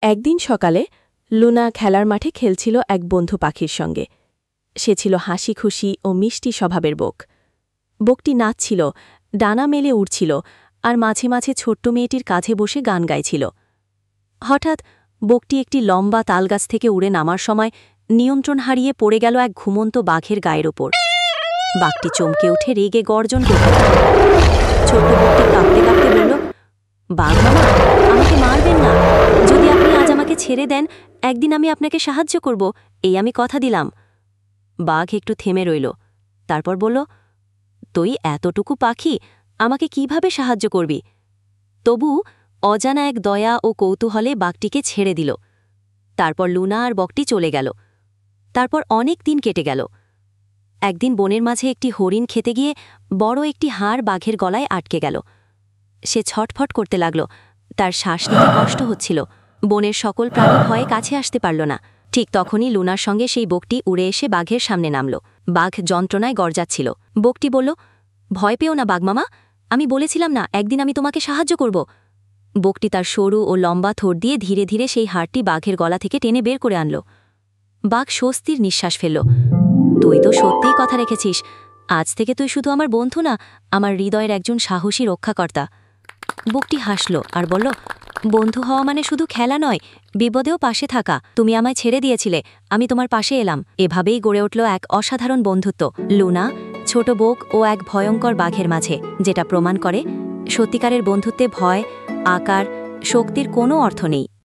একদিন সকালে লুনা খেলার মাঠে খেলছিল এক বন্ধু পাখির সঙ্গে। সে ছিল হাসি খুশি ও মিষ্টি স্বভাবের বক। বকটি নাচছিল, ডানা মেলে উড়ছিল, আর মাঝে মাঝে ছোট্ট মেয়েটির কাছে বসে গান গাইছিল। হঠাৎ বকটি একটি লম্বা তালগাছ থেকে উড়ে নামার সময় নিয়ন্ত্রণ হারিয়ে পড়ে গেল এক ঘুমন্ত বাঘের গায়ের ওপর। বাঘটি চমকে উঠে রেগে গর্জন করল। ছোট্ট বকটি কাঁপতে কাঁপতে বলল, বাঘ মামা, আমাকে মারবেন না। যদি আপনি আজ আমাকে ছেড়ে দেন, একদিন আমি আপনাকে সাহায্য করব, এই আমি কথা দিলাম। বাঘ একটু থেমে রইল, তারপর বলল, তুই এতটুকু পাখি, আমাকে কিভাবে সাহায্য করবি? তবু অজানা এক দয়া ও কৌতূহলে বাঘটিকে ছেড়ে দিল। তারপর লুনা আর বকটি চলে গেল। তারপর অনেক দিন কেটে গেল। একদিন বনের মাঝে একটি হরিণ খেতে গিয়ে বড় একটি হাড় বাঘের গলায় আটকে গেল। সে ছটফট করতে লাগল, তার শ্বাস নিতে কষ্ট হচ্ছিল। বনের সকল প্রাণী ভয়ে কাছে আসতে পারল না। ঠিক তখনই লুনার সঙ্গে সেই বকটি উড়ে এসে বাঘের সামনে নামল। বাঘ যন্ত্রণায় গর্জাচ্ছিল। বকটি বলল, ভয় পেও না বাঘমামা, আমি বলেছিলাম না একদিন আমি তোমাকে সাহায্য করব। বকটি তার সরু ও লম্বা থোর দিয়ে ধীরে ধীরে সেই হাড়টি বাঘের গলা থেকে টেনে বের করে আনল। বাঘ স্বস্তির নিঃশ্বাস ফেলল। তুই তো সত্যিই কথা রেখেছিস। আজ থেকে তুই শুধু আমার বন্ধু না, আমার হৃদয়ের একজন সাহসী রক্ষাকর্তা। বকটি হাসল আর বলল, বন্ধু হওয়া মানে শুধু খেলা নয়, বিপদেও পাশে থাকা। তুমি আমায় ছেড়ে দিয়েছিলে, আমি তোমার পাশে এলাম। এভাবেই গড়ে উঠল এক অসাধারণ বন্ধুত্ব, লুনা, ছোট বক ও এক ভয়ঙ্কর বাঘের মাঝে, যেটা প্রমাণ করে সত্যিকারের বন্ধুত্বে ভয়, আকার, শক্তির কোনো অর্থ নেই।